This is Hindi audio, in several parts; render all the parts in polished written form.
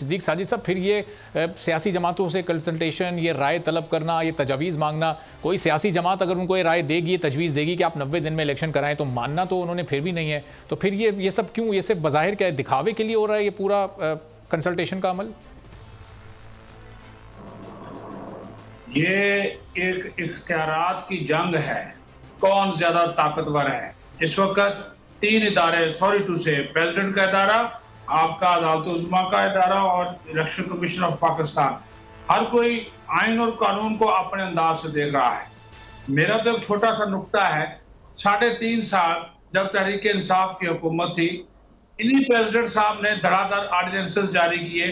सिद्दीक साजिद साहब, फिर ये सियासी जमातों से कंसल्टेशन, ये राय तलब करना, ये तजावीज़ मांगना, कोई सियासी जमात अगर उनको ये राय देगी, तजवीज़ देगी कि आप 90 दिन में इलेक्शन कराएं, तो मानना तो उन्होंने फिर भी नहीं है। तो फिर ये सब क्यों? ये सिर्फ बज़ाहिर क्या है, दिखावे के लिए हो रहा है ये पूरा कंसल्टेशन का अमल? ये एक इख्तियारात की जंग है, कौन ज्यादा ताकतवर है। इस वक्त 3 इदारे, सॉरी टू से, प्रेसिडेंट का इदारा, आपका अदालत उज़्मा का इदारा और इलेक्शन कमीशन ऑफ पाकिस्तान, हर कोई आइन और कानून को अपने अंदाज से देख रहा है। मेरा तो एक छोटा सा नुक्ता है, 3.5 साल जब तहरीक इंसाफ की हुकूमत थी, इन्हीं प्रेसिडेंट साहब ने धड़ाधड़ ऑर्डिनेंसेस जारी किए।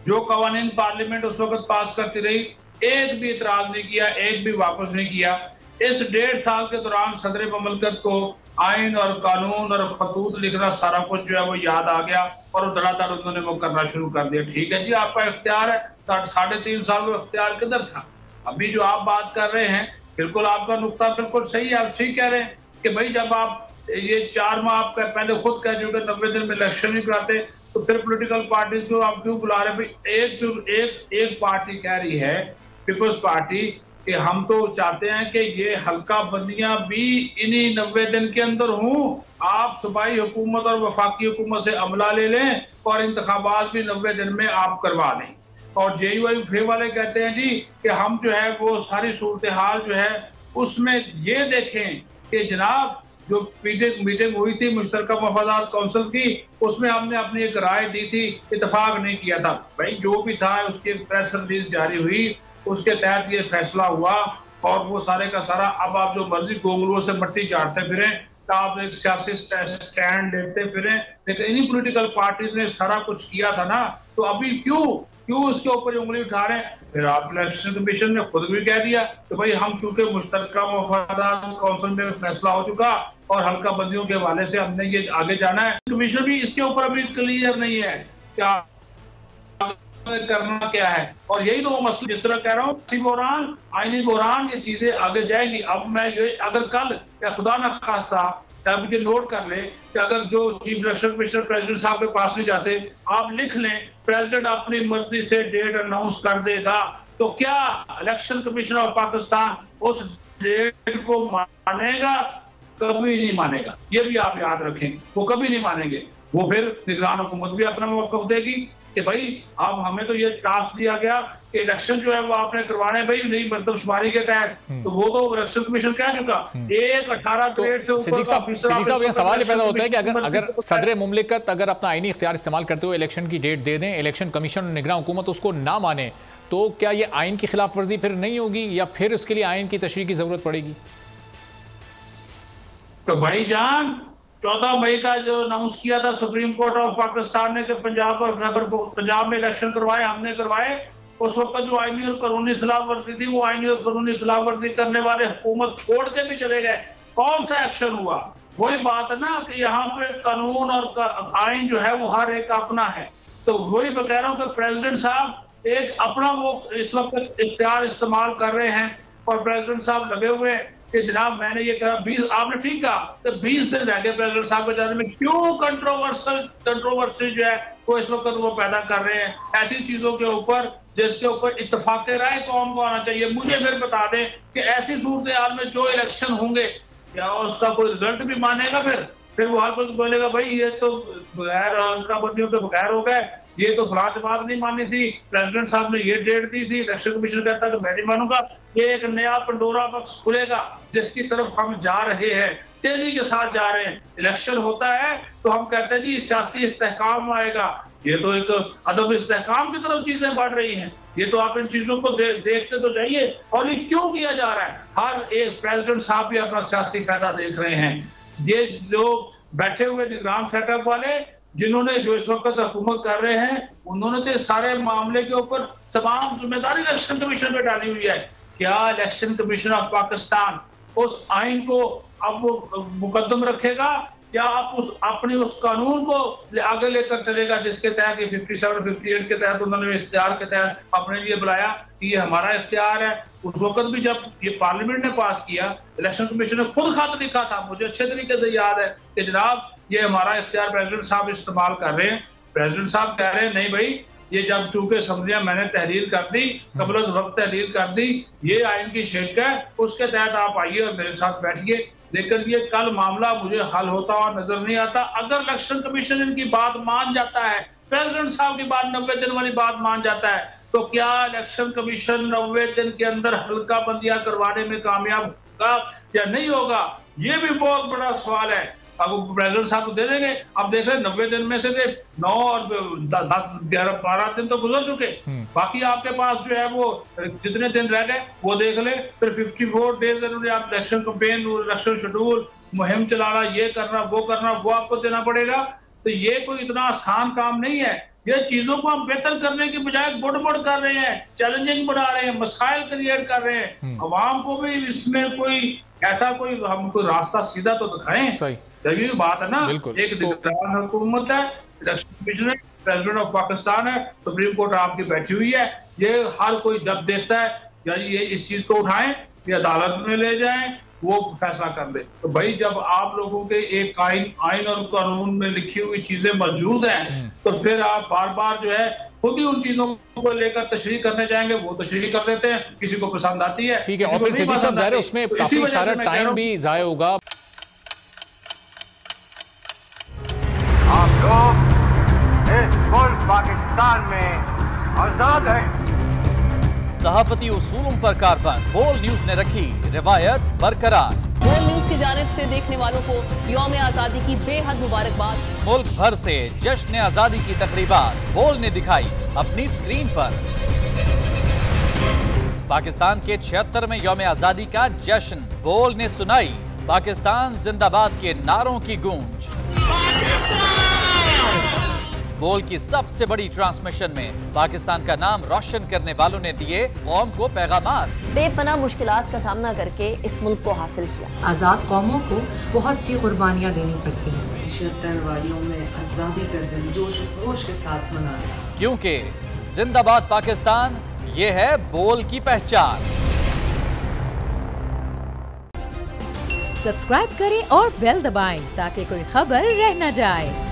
जो कवानीन पार्लियामेंट उस वक्त पास करती रही, एक भी इतराज नहीं किया, एक भी वापस नहीं किया। इस 1.5 साल के दौरान सदर ममलकत को आइन और कानून और खतूत लिखना, सारा कुछ जो है वो याद आ गया और धड़ाधड़ उन्होंने वो करना शुरू कर दिया। ठीक है जी, आपका इख्तियार है, 3.5 साल में इख्तियार किधर था? अभी जो आप बात कर रहे हैं, बिल्कुल आपका नुक्ता बिल्कुल सही है। आप सही कह रहे हैं कि भाई जब आप ये 4 माह आपका पहले खुद कह चुके 90 दिन में इलेक्शन नहीं कराते, तो फिर पॉलिटिकल पार्टीज को आप क्यों बुला रहे? भाई एक पार्टी कह रही है, पीपल्स पार्टी, कि हम तो चाहते हैं कि ये हल्का बंदियां भी इन्हीं 90 दिन के अंदर हों, आप सूबाई हुकूमत और वफाकी हुकूमत से अमला ले लें और इंतखाबात भी 90 दिन में आप करवा दें। और JUI वाले कहते हैं जी कि हम जो है वो सारी सूरत हाल जो है उसमें ये देखें कि जनाब जो मीटिंग हुई थी मुश्तरका मफादात कौंसिल की, उसमें हमने अपनी एक राय दी थी, इत्तेफाक नहीं किया था। भाई जो भी था उसकी प्रेस रिलीज जारी हुई, उसके तहत ये फैसला हुआ और वो सारे का सारा, अब आप जो मर्जी गोंगलुओं से मट्टी चाटते फिरें, तो आप एक सियासी स्टैंड लेते फिरें, लेकिन इन्हीं पॉलिटिकल पार्टीज ने सारा कुछ किया था ना, तो अभी क्यों उसके ऊपर उंगली उठा रहे हैं? फिर आप इलेक्शन कमीशन ने खुद भी कह दिया कि भाई हम चूंकि मुश्तरका मफादात कौंसिल में फैसला हो चुका और हल्का बंदियों के हवाले से हमने ये आगे जाना है। कमीशन भी इसके ऊपर अभी क्लियर नहीं है क्या करना क्या है। और यही तो वो मसला, जिस तरह कह रहा हूँ, आईनी बहरान, ये चीजें आगे जाएंगी। अब मैं ये अगर कल या खुदा न खास्ता आप ये नोट कर ले कि अगर जो चीफ इलेक्शन कमिश्नर प्रेसिडेंट साहब के पास नहीं जाते, आप लिख लें प्रेसिडेंट अपनी मर्जी से डेट अनाउंस कर देगा, तो क्या इलेक्शन कमीशन ऑफ पाकिस्तान उस डेट को मानेगा? कभी नहीं मानेगा। ये भी आप याद रखें, वो कभी नहीं मानेंगे। वो फिर निगरान हुकूमत भी अपना मौक़िफ़ देगी कि भाई अब हमें तो ये टास्क दिया गया कि इलेक्शन जो है वो आपने करवाने भाई नहीं मरदमशुमारी के तहत, तो वो तो इलेक्शन कमीशन कह चुका। 18 ग्रेड से ऊपर साहब, सवाल ये पैदा होता है कि अगर सदर मुमलिकत अगर अपना आईनी इख्तियार इस्तेमाल करते हुए इलेक्शन की डेट दे दें, इलेक्शन कमीशन और निगरान हुकूमत उसको ना माने, तो क्या ये आइन की खिलाफ वर्जी फिर नहीं होगी या फिर उसके लिए आइन की तशरीह की जरूरत पड़ेगी? तो भाईजान 14 मई का जो अनाउंस किया था सुप्रीम कोर्ट ऑफ पाकिस्तान ने कि पंजाब और खैबर पंजाब में इलेक्शन करवाए, हमने करवाए, उस वक्त जो आईनी और कानूनी खिलाफ वर्जी थी, वो आईनी और कानूनी खिलाफ वर्जी करने वाले हुकूमत छोड़ के भी चले गए। कौन सा एक्शन हुआ? वही बात है ना कि यहाँ पे कानून और आइन जो है वो हर एक अपना है। तो वही मैं कह रहा हूँ कि प्रेसिडेंट साहब एक अपना वो इस वक्त इख्तियार इस्तेमाल कर रहे हैं और प्रेसिडेंट साहब लगे हुए हैं कि जनाब मैंने ये कहा 20, आपने ठीक कहा कि 20 दिन रह गए प्रेसिडेंट साहब के जाने में। क्यों कंट्रोवर्सी जो है वो इस वक्त वो पैदा कर रहे हैं ऐसी चीजों के ऊपर जिसके ऊपर इत्तेफाक राय कौम को आना चाहिए? मुझे फिर बता दें कि ऐसी सूरत हाल में जो इलेक्शन होंगे क्या उसका कोई रिजल्ट भी मानेगा? फिर वो हर कोई बोलेगा भाई ये तो बगैर हल्का बंदियों के बगैर हो गए, ये तो फलां बात नहीं मानी थी, प्रेसिडेंट साहब ने ये डेट दी थी, इलेक्शन कमीशन कहता है कि मैं नहीं मानूंगा। ये एक नया पंडोरा बॉक्स खुलेगा जिसकी तरफ हम जा रहे हैं, तेजी के साथ जा रहे हैं। इलेक्शन होता है तो हम कहते हैं जी सियासी इस्तेहकाम आएगा, ये तो एक अदब इस्तेहकाम की तरफ चीजें बढ़ रही हैं। ये तो आप इन चीजों को देखते तो जाइए। और ये क्यों किया जा रहा है? हर एक प्रेसिडेंट साहब भी अपना सियासी फायदा देख रहे हैं। ये जो बैठे हुए निगरान सेटअप वाले जिन्होंने जो इस वक्त हुकूमत कर रहे हैं, उन्होंने तो सारे मामले के ऊपर तमाम जिम्मेदारी इलेक्शन कमीशन पे डाली हुई है। क्या इलेक्शन कमीशन ऑफ पाकिस्तान उस आइन को अब मुकद्दम रखेगा या आप उस कानून को आगे लेकर चलेगा जिसके तहत 57 58 के तहत उन्होंने इख्तियार के तहत अपने लिए बुलाया कि ये हमारा इख्तियार है। उस वक्त भी जब ये पार्लियामेंट ने पास किया, इलेक्शन कमीशन ने खुद खत लिखा था, मुझे अच्छे तरीके से याद है कि जनाब ये हमारा इख्तियार प्रेसिडेंट साहब इस्तेमाल कर रहे हैं। प्रेसिडेंट साहब कह रहे हैं नहीं भाई ये जब चूंकि असम्बलियां मैंने तहरीर कर दी, कबल वक्त तहरीर कर दी, ये आइन की शिक है, उसके तहत आप आइए और मेरे साथ बैठिए। लेकिन ये कल मामला मुझे हल होता हुआ नजर नहीं आता। अगर इलेक्शन कमीशन इनकी बात मान जाता है, प्रेसिडेंट साहब की बात 90 दिन वाली बात मान जाता है, तो क्या इलेक्शन कमीशन 90 दिन के अंदर हल्का बंदियां करवाने में कामयाब होगा या नहीं होगा? ये भी बहुत बड़ा सवाल है। अब प्रेसिडेंट साहब को दे देंगे, अब देख रहे 90 दिन में से 9 और 10, 11, 12 दिन तो गुजर चुके, बाकी आपके पास जो है वो जितने दिन रह गए वो देख ले। फिर 54 डेज आप इलेक्शन कैंपेन, इलेक्शन शेड्यूल, मुहिम चलाना, ये करना वो करना, वो आपको देना पड़ेगा। तो ये कोई इतना आसान काम नहीं है। ये चीजों को हम बेहतर करने की बजाय गुड़ कर रहे हैं, चैलेंजिंग बना रहे हैं, मसाइल क्रिएट कर रहे हैं। अवाम को भी इसमें कोई ऐसा कोई हम कोई रास्ता सीधा तो दिखाएं। यही बात है ना, एक निगरान हुकूमत है, इलेक्शन कमीशन है, प्रेसिडेंट ऑफ पाकिस्तान है, सुप्रीम कोर्ट आपकी बैठी हुई है। ये हर कोई जब देखता है या ये इस चीज को उठाएं, ये अदालत में ले जाएं, वो फैसला कर दे। तो भाई जब आप लोगों के एक आइन और कानून में लिखी हुई चीजें मौजूद हैं, तो फिर आप बार बार जो है खुद ही उन चीजों को लेकर तशरीह करने जाएंगे। वो तशरीह कर देते हैं, किसी को पसंद आती है, ठीक है। और फिर सिद्दीक साहब ज़ाहिर है उसमें काफी सारा टाइम भी ज़ाया होगा। आप लोग इस मुल्क पाकिस्तान में आजाद हैं। सहाफती उसूलों पर कारबंद बोल न्यूज ने रखी रिवायत बरकरार। बोल न्यूज की जानिब से देखने वालों को यौम आजादी की बेहद मुबारकबाद। मुल्क भर से जश्न आजादी की तकरीबात बोल ने दिखाई अपनी स्क्रीन पर। पाकिस्तान के 76वें यौम आजादी का जश्न बोल ने सुनाई पाकिस्तान जिंदाबाद के नारों की गूंज। बोल की सबसे बड़ी ट्रांसमिशन में पाकिस्तान का नाम रोशन करने वालों ने दिए कौम को पैगामात। बेपनाह मुश्किलात का सामना करके इस मुल्क को हासिल किया। आज़ाद कौमों को बहुत सी कुर्बानियाँ देनी पड़ती हैं। 76 वालियों में आज़ादी का दिन जोश खरोश के साथ मनाया, क्योंकि जिंदाबाद पाकिस्तान ये है बोल की पहचान। सब्सक्राइब करें और बेल दबाएं ताकि कोई खबर रह न जाए।